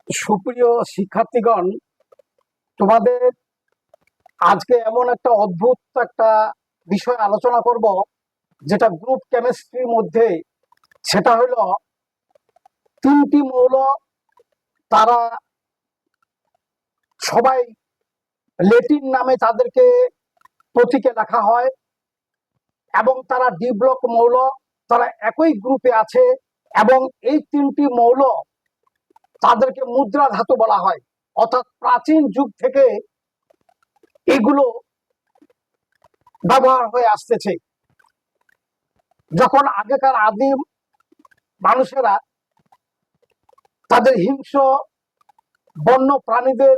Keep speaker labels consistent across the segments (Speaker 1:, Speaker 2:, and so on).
Speaker 1: সুপ্রিয় শিক্ষার্থীগণ, তোমাদের আজকে এমন একটা অদ্ভুত একটা বিষয় আলোচনা করব, যেটা গ্রুপ কেমিস্ট্রির মধ্যে। সেটা হলো তিনটি মৌল, তারা সবাই লেটিন নামে তাদেরকে প্রতীকে লেখা হয় এবং তারা ডি ব্লক মৌল, তারা একই গ্রুপে আছে এবং এই তিনটি মৌল তাদেরকে মুদ্রা ধাতু বলা হয়। অর্থাৎ প্রাচীন যুগ থেকে এগুলো ব্যবহার হয়ে আসতেছে। যখন আগেকার আদিম মানুষেরা তাদের হিংস্র বন্য প্রাণীদের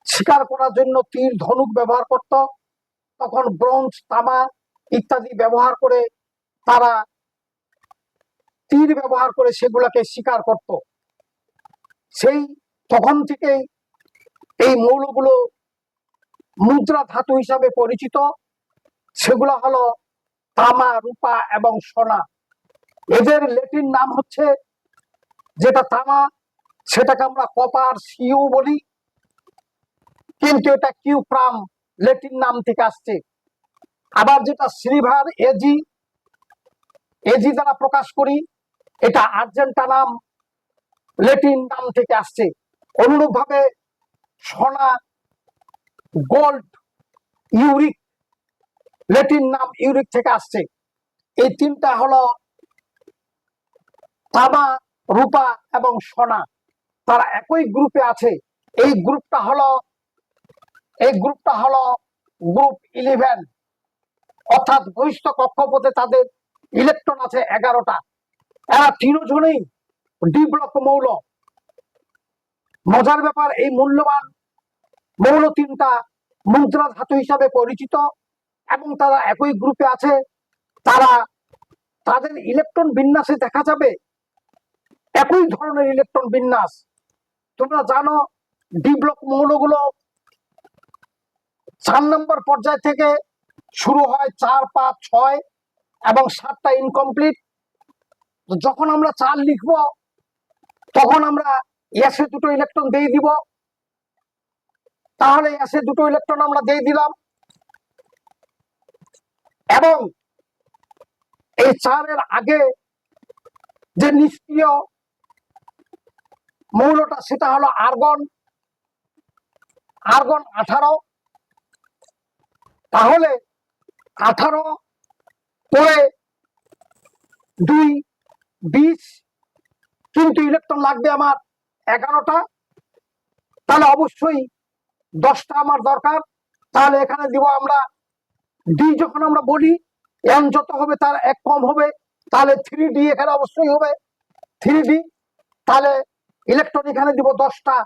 Speaker 1: শিকার করার জন্য তীর ধনুক ব্যবহার করত, তখন ব্রোঞ্জ, তামা ইত্যাদি ব্যবহার করে তারা তীর ব্যবহার করে সেগুলোকে শিকার করত। সেই তখন থেকেই এই মৌলগুলো মুদ্রা ধাতু হিসাবে পরিচিত। সেগুলো হলো তামা, রূপা এবং সোনা। এদের লেটিন নাম হচ্ছে, যেটা তামা সেটাকে আমরা কপার সিউ বলি, কিন্তু এটা কিউপ্রাম লেটিন নাম থেকে আসছে। আবার যেটা সিলভার, এজি এজি দ্বারা প্রকাশ করি, এটা আর্জেন্টানাম লেটিন নাম থেকে আসছে। অনুরূপ ভাবে সোনা, গোল্ড, ইউরিক লেটিন নাম ইউরিক থেকে আসছে। এই তিনটা হলো তামা, রূপা এবং সোনা, তারা একই গ্রুপে আছে। এই গ্রুপটা হলো গ্রুপ 11, অর্থাৎ বহিষ্ঠ কক্ষপথে তাদের ইলেকট্রন আছে 11টা। এরা তিনজনেই ডি ব্লক মৌল। মজার ব্যাপার, এই মূল্যবান মৌল তিনটা মুদ্রা ধাতু হিসাবে পরিচিত এবং তারা একই গ্রুপে আছে। তারা তাদের ইলেকট্রন বিন্যাসে দেখা যাবে একই ধরনের ইলেকট্রন বিন্যাস। তোমরা জানো, ডি ব্লক মৌলগুলো 4 নম্বর পর্যায় থেকে শুরু হয়, 4, 5, 6 এবং 7টা ইনকমপ্লিট। যখন আমরা 4 লিখবো, তখন আমরা এসে দুটো ইলেকট্রন দিয়ে দিব, তাহলে এসে দুটো ইলেকট্রন আমরা দিয়ে দিলাম। এবং এই 4-এর আগে যে নিষ্ক্রিয় মৌলটা, সেটা হলো আর্গন। 18। তাহলে 18 পরে 2, 20, কিন্তু ইলেকট্রন লাগবে আমার 11টা। তাহলে অবশ্যই 10টা আমার দরকার। তাহলে এখানে দিব আমরা ডি। যখন আমরা বলি এন যত হবে তার 1 কম হবে, তাহলে 3D এখানে অবশ্যই হবে, 3D। তাহলে ইলেকট্রন এখানে দিব 10টা।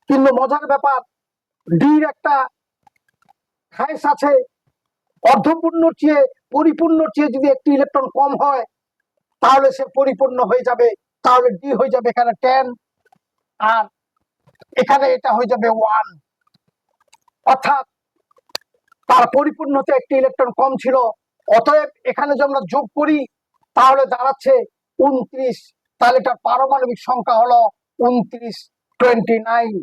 Speaker 1: কিন্তু মজার ব্যাপার, ডির একটা খায়েশ আছে, অর্ধপূর্ণ চেয়ে পরিপূর্ণ চেয়ে যদি একটি ইলেকট্রন কম হয়, তাহলে সে পরিপূর্ণ হয়ে যাবে। তাহলে ডি হয়ে যাবে এখানে 10, আর এখানে এটা হয়ে যাবে 1। অর্থাৎ তার পরিপূর্ণতে একটি ইলেকট্রন কম ছিল। অতএব এখানে যদি আমরা যোগ করি, তাহলে দাঁড়াচ্ছে 29। তাহলে এটার পারমাণবিক সংখ্যা হলো 29, 29।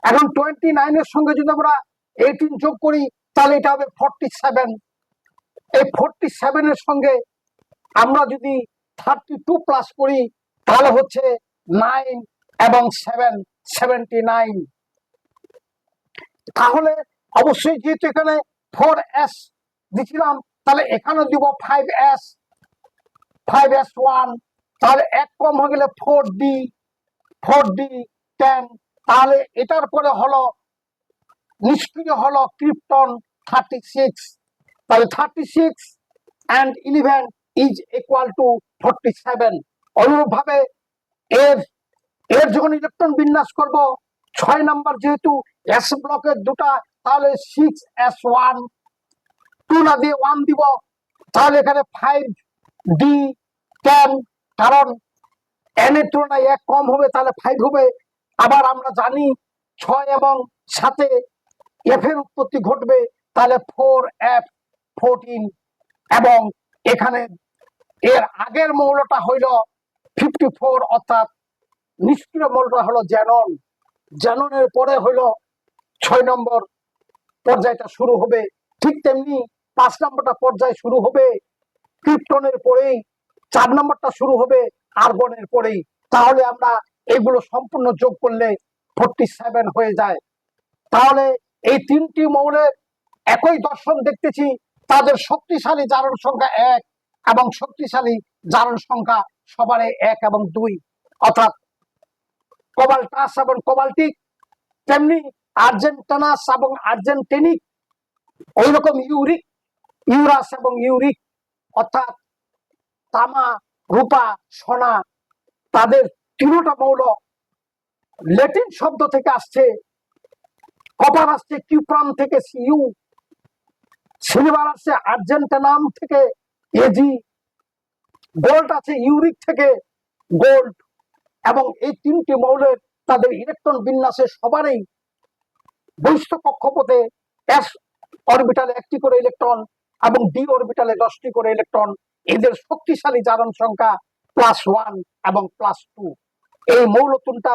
Speaker 1: এখন 29-এর সঙ্গে যদি আমরা 18 যোগ করি, তাহলে এটা হবে 47। এই 47-এর সঙ্গে আমরা যদি 32 প্লাস করি, তাহলে হচ্ছে 9 এবং 7, 79। তাহলে অবশ্যই যেহেতু এখানে 4s দিছিলাম, তাহলে এখানে দিব 5s, 5s1। তাহলে 1 কম হয়ে গেলে 4d, 10। তাহলে এটার পরে হলো নিষ্ক্রিয় হলো ক্রিপ্টন 36। তাহলে 36 and 11 is equal to 47। অনুরূপ ভাবে এর যখন ইলেকট্রন বিন্যাস করব, 6 নাম্বার যেহেতু এস ব্লকের দুটা, তাহলে 6s1, 2 না দিয়ে 1 দিব। তাহলে এখানে 5d, 10, কারণ n এর তুলনায় 1 কম হবে, তাহলে 5 হবে। আবার আমরা জানি 6 এবং 7-এ f এর উৎপত্তি ঘটবে, তাহলে 4f, 14। এবং এখানে এর আগের মৌলটা হইল 54, অর্থাৎ নিষ্ক্রিয় মৌলটা হলো জ্যানন। জ্যাননের পরে হলো 6 নম্বর পর্যায়টা শুরু হবে। ঠিক তেমনি 5 নম্বরটা পর্যায় শুরু হবে ক্রিপ্টনের পরেই, 4 নম্বরটা শুরু হবে আর্গনের পরেই। তাহলে আমরা এগুলো সম্পূর্ণ যোগ করলে 47 হয়ে যায়। তাহলে এই তিনটি মৌলের একই দর্শন দেখতেছি, তাদের শক্তিশালী জারণ সংখ্যা 1 এবং শক্তিশালী জারণ সংখ্যা সবারই 1 এবং 2, অর্থাৎ কোবাল্টাস এবং কোবাল্টিক, তেমনি আর্জেন্টানাস এবং আর্জেন্টেনিক, ওই রকম ইউরিক, ইউরাস এবং ইউরিক, অর্থাৎ তামা, রূপা, সোনা, তাদের তিনটা মৌল ল্যাটিন শব্দ থেকে আসছে। কপার আসছে কিউপ্রাম থেকে সিইউ, সিলভার আসছে আর্জেন্টানাম থেকে এজি, গোল্ড আছে ইউরিক থেকে গোল্ড। এবং এই তিনটি মৌলের তাদের ইলেকট্রন বিন্যাসে সবারই বহিস্থ কক্ষপথে এস অরবিটালে 1টি করে ইলেকট্রন এবং ডি অরবিটালে 10টি করে ইলেকট্রন। এদের শক্তিশালী জারণ সংখ্যা +1 এবং +2। এই মৌলতুনটা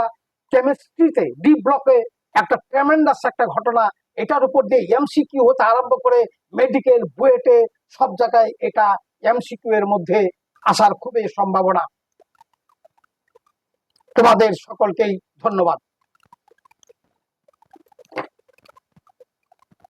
Speaker 1: কেমিস্ট্রিতে ডি ব্লকে একটা ট্রেমেন্ডাস একটা ঘটনা। এটার উপর দিয়ে এমসিকিউ হতে আরম্ভ করে মেডিকেল, বুয়েটে, সব জায়গায় এটা এমসিকিউ এর মধ্যে আসার খুবই সম্ভাবনা। তোমাদের সকলকেই ধন্যবাদ।